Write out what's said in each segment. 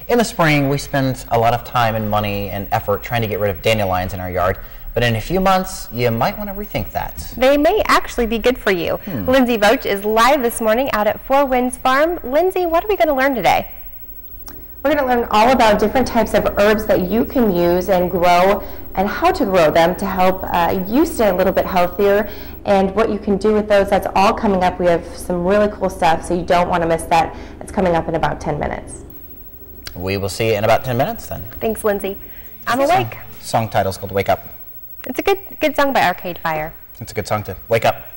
In the spring, we spend a lot of time and money and effort trying to get rid of dandelions in our yard, but in a few months, you might want to rethink that. They may actually be good for you. Lindsay Vogt is live this morning out at Four Winds Farm. Lindsay, what are we going to learn today? We're going to learn all about different types of herbs that you can use and grow and how to grow them to help you stay a little bit healthier and what you can do with those. That's all coming up. We have some really cool stuff, so you don't want to miss that. It's coming up in about 10 minutes. We will see you in about 10 minutes then. Thanks, Lindsay. I'm awake. Song title's called Wake Up. It's a good song by Arcade Fire. It's a good song to wake up.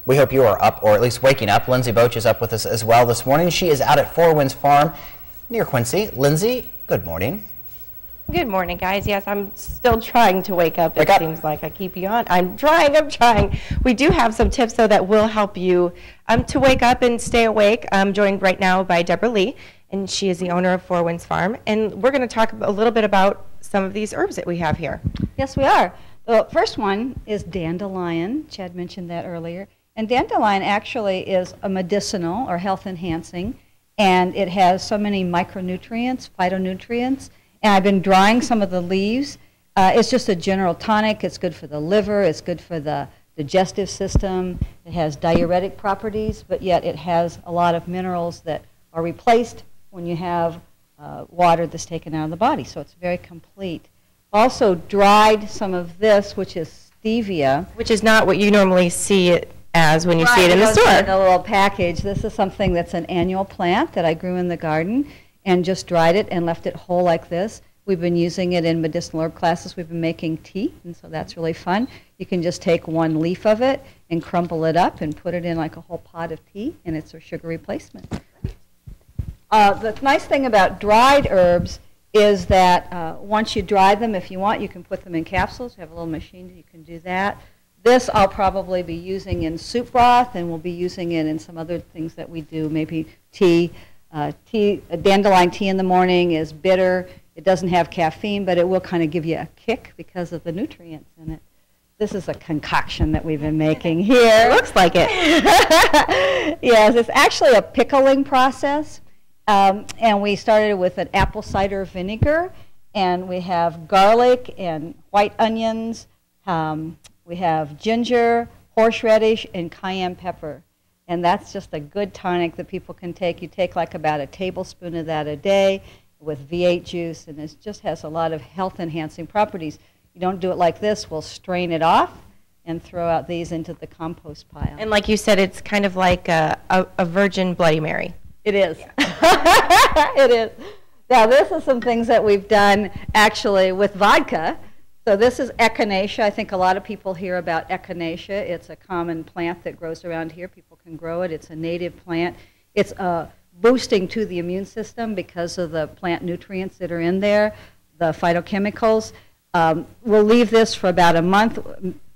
We hope you are up, or at least waking up. Lindsay Vogt is up with us as well this morning. She is out at Four Winds Farm near Quincy. Lindsay, good morning. Good morning, guys. Yes, I'm still trying to wake up. It seems like I keep you on. I'm trying. We do have some tips, though, that will help you to wake up and stay awake. I'm joined right now by Deborah Lee, and she is the owner of Four Winds Farm. And we're going to talk a little bit about some of these herbs that we have here. Yes, we are. The first one is dandelion. Chad mentioned that earlier. And dandelion actually is a medicinal or health enhancing, and it has so many micronutrients, phytonutrients. And I've been drying some of the leaves. It's just a general tonic. It's good for the liver. It's good for the digestive system. It has diuretic properties, but yet it has a lot of minerals that are replaced when you have water that's taken out of the body. So it's very complete. Also dried some of this, which is stevia. Which is not what you normally see it as when you see it in the store. In a little package. This is something that's an annual plant that I grew in the garden and just dried it and left it whole like this. We've been using it in medicinal herb classes. We've been making tea, and so that's really fun. You can just take one leaf of it and crumple it up and put it in like a whole pot of tea, and it's a sugar replacement. The nice thing about dried herbs is that once you dry them, if you want, you can put them in capsules. We have a little machine that you can do that. This I'll probably be using in soup broth, and we'll be using it in some other things that we do, maybe tea. Dandelion tea in the morning is bitter. It doesn't have caffeine, but it will kind of give you a kick because of the nutrients in it. This is a concoction that we've been making here. It looks like it. Yes, it's actually a pickling process. And we started with an apple cider vinegar, and we have garlic and white onions. We have ginger, horseradish, and cayenne pepper. And that's just a good tonic that people can take. You take like about a tablespoon of that a day with V8 juice, and it just has a lot of health-enhancing properties. You don't do it like this. We'll strain it off and throw out these into the compost pile. And like you said, it's kind of like a virgin Bloody Mary. It is. Yeah. It is. Now, this is some things that we've done actually with vodka. So this is echinacea. I think a lot of people hear about echinacea. It's a common plant that grows around here. People can grow it. It's a native plant. It's boosting to the immune system because of the plant nutrients that are in there, the phytochemicals. We'll leave this for about a month.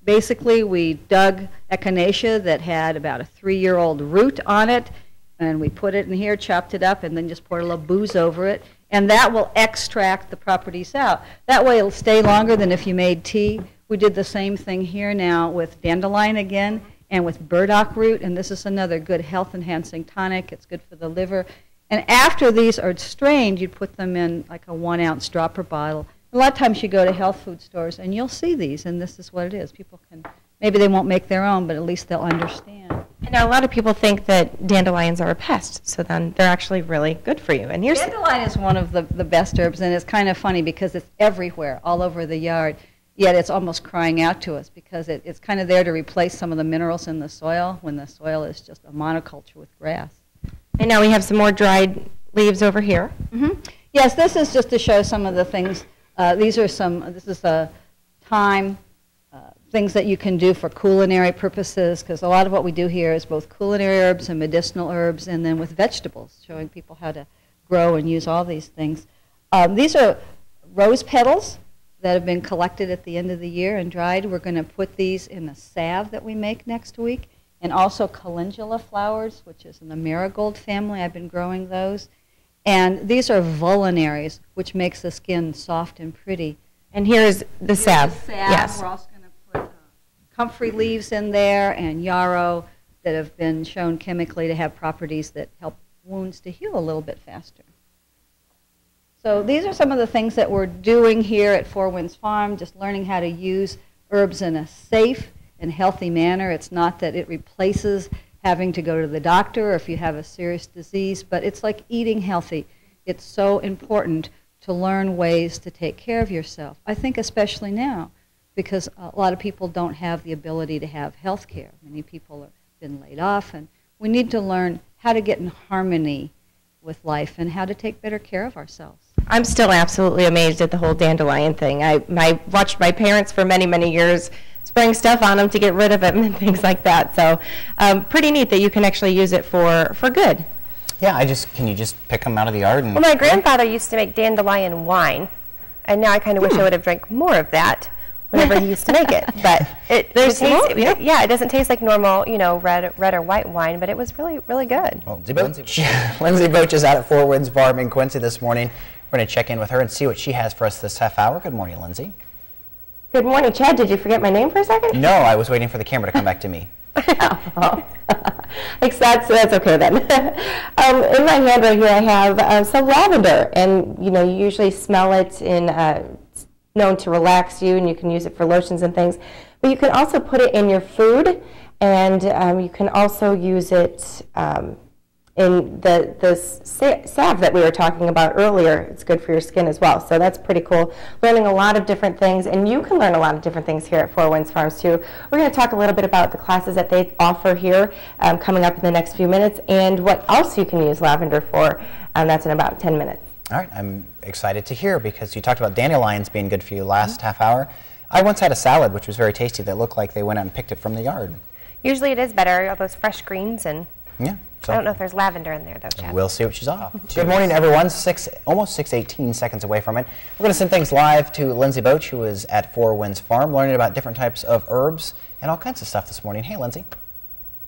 Basically, we dug echinacea that had about a 3-year-old root on it, and we put it in here, chopped it up, and then just poured a little booze over it. And that will extract the properties out. That way it'll stay longer than if you made tea. We did the same thing here now with dandelion again and with burdock root, and this is another good health-enhancing tonic. It's good for the liver. And after these are strained, you put them in like a 1-ounce dropper bottle. A lot of times you go to health food stores and you'll see these, and this is what it is. People can, maybe they won't make their own, but at least they'll understand. And now a lot of people think that dandelions are a pest, so then they're actually really good for you. And here's dandelion is one of the best herbs, and it's kind of funny because it's everywhere, all over the yard, yet it's almost crying out to us because it's kind of there to replace some of the minerals in the soil when the soil is just a monoculture with grass. And now we have some more dried leaves over here. Mm-hmm. Yes, this is just to show some of the things. This is a thyme, things that you can do for culinary purposes, because a lot of what we do here is both culinary herbs and medicinal herbs, and then with vegetables, showing people how to grow and use all these things. These are rose petals that have been collected at the end of the year and dried. We're going to put these in a salve that we make next week, and also calendula flowers, which is in the marigold family. I've been growing those. And these are vulnerinaries, which makes the skin soft and pretty. And here's the salve. Yes. We're also going to put comfrey leaves in there and yarrow that have been shown chemically to have properties that help wounds to heal a little bit faster. So these are some of the things that we're doing here at Four Winds Farm, just learning how to use herbs in a safe and healthy manner. It's not that it replaces having to go to the doctor or if you have a serious disease, but it's like eating healthy. It's so important to learn ways to take care of yourself. I think especially now, because a lot of people don't have the ability to have health care. Many people have been laid off, and we need to learn how to get in harmony with life and how to take better care of ourselves. I'm still absolutely amazed at the whole dandelion thing. I watched my parents for many, many years spraying stuff on them to get rid of it and things like that. So pretty neat that you can actually use it for good. Yeah, can you just pick them out of the yard? And well, my grandfather used to make dandelion wine, and now I kind of wish I would have drank more of that whenever he used to make it. But it doesn't taste like normal, red or white wine, but it was really, really good. Well, Lindsay Boach is out at Four Winds Farm in Quincy this morning. We're going to check in with her and see what she has for us this half hour. Good morning, Lindsay. Good morning, Chad. Did you forget my name for a second? No, I was waiting for the camera to come back to me. That's okay then. In my hand right here I have some lavender, and you usually smell it in it's known to relax you, and you can use it for lotions and things, but you can also put it in your food, and you can also use it in the salve that we were talking about earlier. It's good for your skin as well, so that's pretty cool. Learning a lot of different things, and you can learn a lot of different things here at Four Winds Farms too. We're going to talk a little bit about the classes that they offer here coming up in the next few minutes, and what else you can use lavender for. That's in about 10 minutes. All right, I'm excited to hear, because you talked about dandelions being good for you last half hour. I once had a salad which was very tasty that looked like they went out and picked it from the yard. Usually it is better, all those fresh greens, and yeah. So I don't know if there's lavender in there, though, Chad. We'll see what she's off. Good morning, everyone. Almost 6:18 seconds away from it. We're going to send things live to Lindsay Boach, who is at Four Winds Farm, learning about different types of herbs and all kinds of stuff this morning. Hey, Lindsay.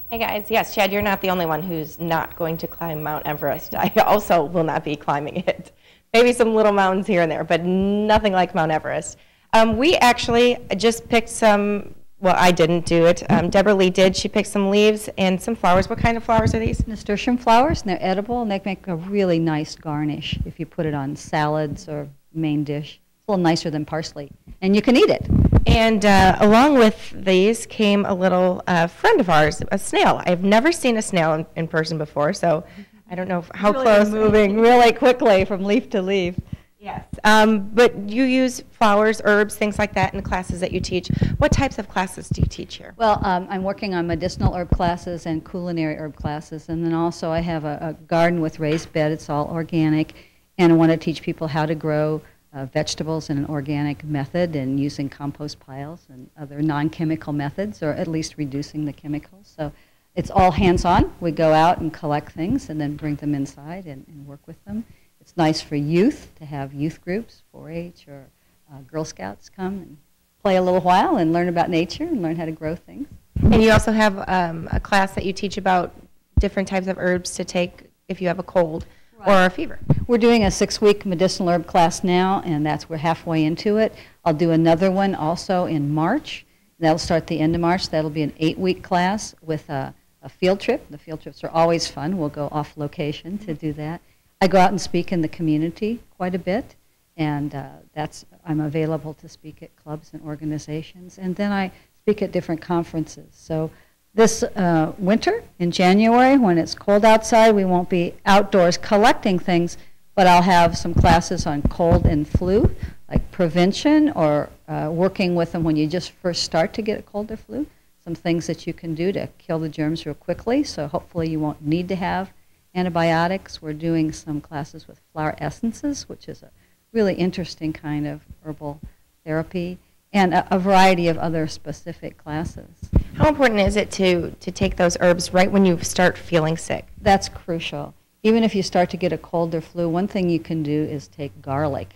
Hey, guys. Yes, Chad, you're not the only one who's not going to climb Mount Everest. I also will not be climbing it. Maybe some little mountains here and there, but nothing like Mount Everest. We actually just picked some. Well, I didn't do it. Deborah Lee did. She picked some leaves and some flowers. What kind of flowers are these? Nasturtium flowers, and they're edible, and they make a really nice garnish if you put it on salads or main dish. It's a little nicer than parsley, and you can eat it. And along with these came a little friend of ours, a snail. I've never seen a snail in person before, so I don't know how really close. Moving really quickly from leaf to leaf. Yes. But you use flowers, herbs, things like that in the classes that you teach. What types of classes do you teach here? Well, I'm working on medicinal herb classes and culinary herb classes, and then also I have a garden with raised bed. It's all organic, and I want to teach people how to grow vegetables in an organic method and using compost piles and other non-chemical methods, or at least reducing the chemicals. So it's all hands-on. We go out and collect things and then bring them inside and work with them. It's nice for youth to have youth groups, 4-H or Girl Scouts come and play a little while and learn about nature and learn how to grow things. And you also have a class that you teach about different types of herbs to take if you have a cold or a fever. We're doing a 6-week medicinal herb class now, and we're halfway into it. I'll do another one also in March. That'll start the end of March. That'll be an 8-week class with a field trip. The field trips are always fun. We'll go off location to do that. I go out and speak in the community quite a bit, and I'm available to speak at clubs and organizations, and then I speak at different conferences. So this winter, in January, when it's cold outside, we won't be outdoors collecting things, but I'll have some classes on cold and flu, like prevention or working with them when you just first start to get a cold or flu, some things that you can do to kill the germs real quickly, so hopefully you won't need to have antibiotics. We're doing some classes with flower essences, which is a really interesting kind of herbal therapy, and a variety of other specific classes. How important is it to take those herbs right when you start feeling sick? That's crucial. Even if you start to get a cold or flu, one thing you can do is take garlic.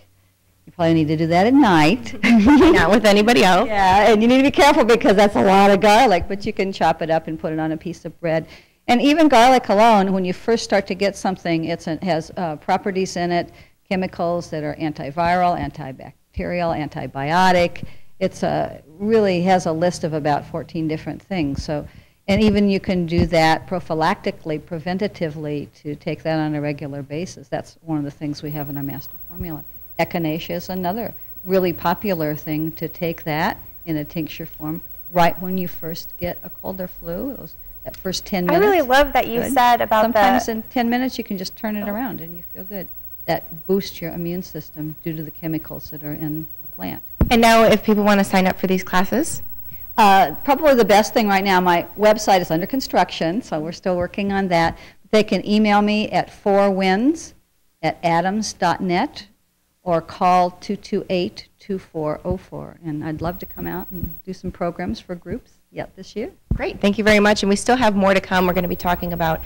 You probably need to do that at night. Not with anybody else. Yeah, and you need to be careful because that's a lot of garlic, but you can chop it up and put it on a piece of bread. And even garlic alone, when you first start to get something, it has properties in it, chemicals that are antiviral, antibacterial, antibiotic. It really has a list of about 14 different things. So, And even you can do that prophylactically, preventatively, to take that on a regular basis. That's one of the things we have in our master formula. Echinacea is another really popular thing, to take that in a tincture form right when you first get a cold or flu, that first 10 minutes. I really love that you said about Sometimes in 10 minutes you can just turn it around and you feel good. That boosts your immune system due to the chemicals that are in the plant. And now if people want to sign up for these classes? Probably the best thing right now, my website is under construction, so we're still working on that. They can email me at 4winds@adams.net or call 228-2404. And I'd love to come out and do some programs for groups yet this year. Great, thank you very much. And we still have more to come. We're going to be talking about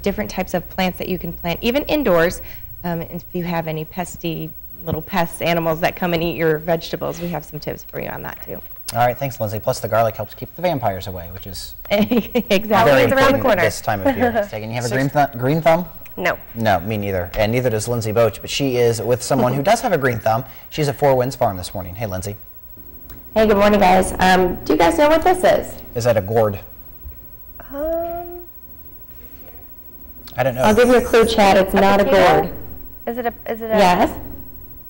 different types of plants that you can plant, even indoors. And if you have any pesty little pests, animals that come and eat your vegetables, we have some tips for you on that too. All right, thanks, Lindsay. Plus, the garlic helps keep the vampires away, which is exactly very around the important corner. this time of year. You have a green thumb? No. No, me neither. And neither does Lindsay Boach, but she is with someone who does have a green thumb. She's at Four Winds Farm this morning. Hey, Lindsay. Hey, good morning, guys. Do you guys know what this is? Is that a gourd? Um, I don't know. I'll give you a clue, Chad. It's not a potato? gourd. Is it a Yes?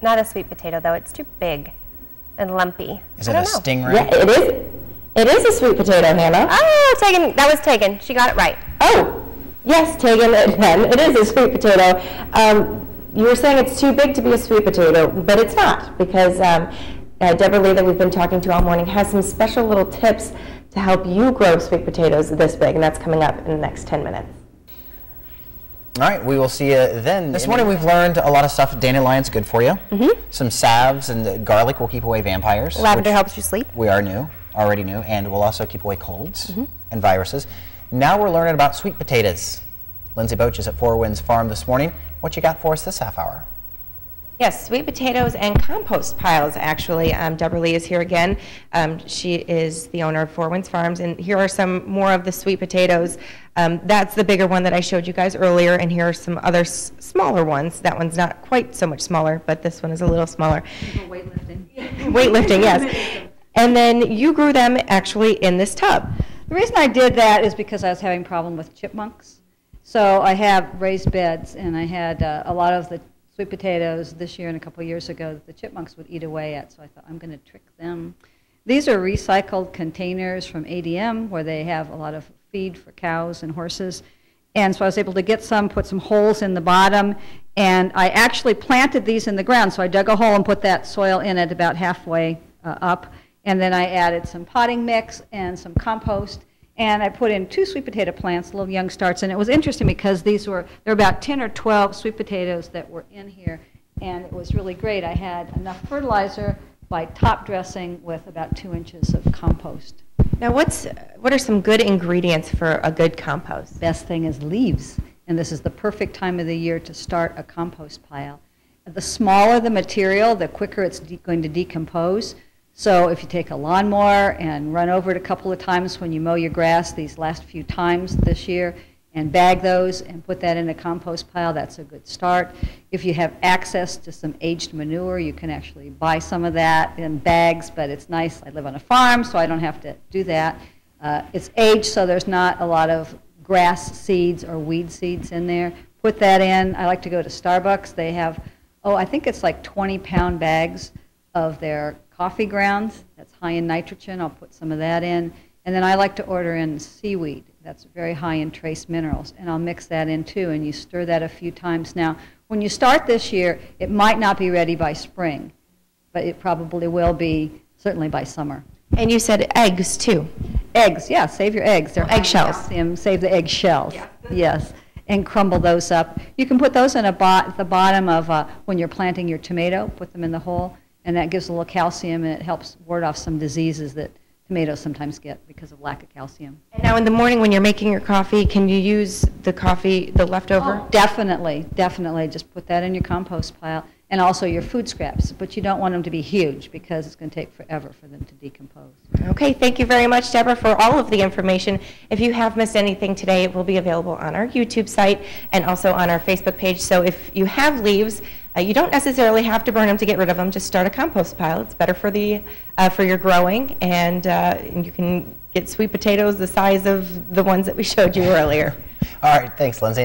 not a sweet potato though? It's too big and lumpy. Is I it a don't know. stingray? Yeah, it is. It is a sweet potato, Hannah. Oh, taken. That was taken. She got it right. Oh, yes, Tegan, it is a sweet potato. You were saying it's too big to be a sweet potato, but it's not, because Deborah Lee, that we've been talking to all morning, has some special little tips to help you grow sweet potatoes this big, and that's coming up in the next 10 minutes. All right, we will see you then. This morning we've learned a lot of stuff. Dandelion's good for you. Some salves and garlic will keep away vampires. Lavender helps you sleep. We are already knew, and will also keep away colds and viruses. Now we're learning about sweet potatoes. Lindsay Boach is at Four Winds Farm this morning. What you got for us this half hour? Yes, sweet potatoes and compost piles, actually. Deborah Lee is here again. She is the owner of Four Winds Farms, and here are some more of the sweet potatoes. That's the bigger one that I showed you guys earlier, and here are some other smaller ones. That one's not quite so much smaller, but this one is a little smaller. Weightlifting. Weightlifting, yes. And then you grew them actually in this tub. The reason I did that is because I was having a problem with chipmunks. So I have raised beds, and I had a lot of the sweet potatoes this year and a couple of years ago that the chipmunks would eat away at, so I thought I'm going to trick them. These are recycled containers from ADM where they have a lot of feed for cows and horses. And so I was able to get some, put some holes in the bottom, and I actually planted these in the ground. So I dug a hole and put that soil in it about halfway up, and then I added some potting mix and some compost, and I put in 2 sweet potato plants, little young starts, and it was interesting because there were about 10 or 12 sweet potatoes that were in here, and it was really great. I had enough fertilizer by top dressing with about 2 inches of compost. Now, what are some good ingredients for a good compost? Best thing is leaves, and this is the perfect time of the year to start a compost pile. The smaller the material, the quicker it's going to decompose. So if you take a lawnmower and run over it a couple of times when you mow your grass these last few times this year, and bag those and put that in a compost pile, that's a good start. If you have access to some aged manure, you can actually buy some of that in bags, but it's nice. I live on a farm, so I don't have to do that. It's aged, so there's not a lot of grass seeds or weed seeds in there. Put that in. I like to go to Starbucks. They have, I think it's like 20-pound bags of their coffee grounds. That's high in nitrogen. I'll put some of that in. And then I like to order in seaweed. That's very high in trace minerals. And I'll mix that in too, and you stir that a few times. Now, when you start this year, it might not be ready by spring, but it probably will be certainly by summer. And you said eggs too. Eggs, yeah, save your eggs. They're Eggshells. calcium. Save the egg shells. Yeah. Yes, and crumble those up. You can put those in the bottom of when you're planting your tomato, put them in the hole, and that gives a little calcium, and it helps ward off some diseases that tomatoes sometimes get because of lack of calcium. And now in the morning when you're making your coffee, can you use the leftover? Oh, definitely. Just put that in your compost pile, and also your food scraps. But you don't want them to be huge because it's going to take forever for them to decompose. Okay, thank you very much, Deborah, for all of the information. If you have missed anything today, it will be available on our YouTube site and also on our Facebook page. So if you have leaves, you don't necessarily have to burn them to get rid of them. Just start a compost pile. It's better for your growing, and you can get sweet potatoes the size of the ones that we showed you earlier. All right, thanks, Lindsay.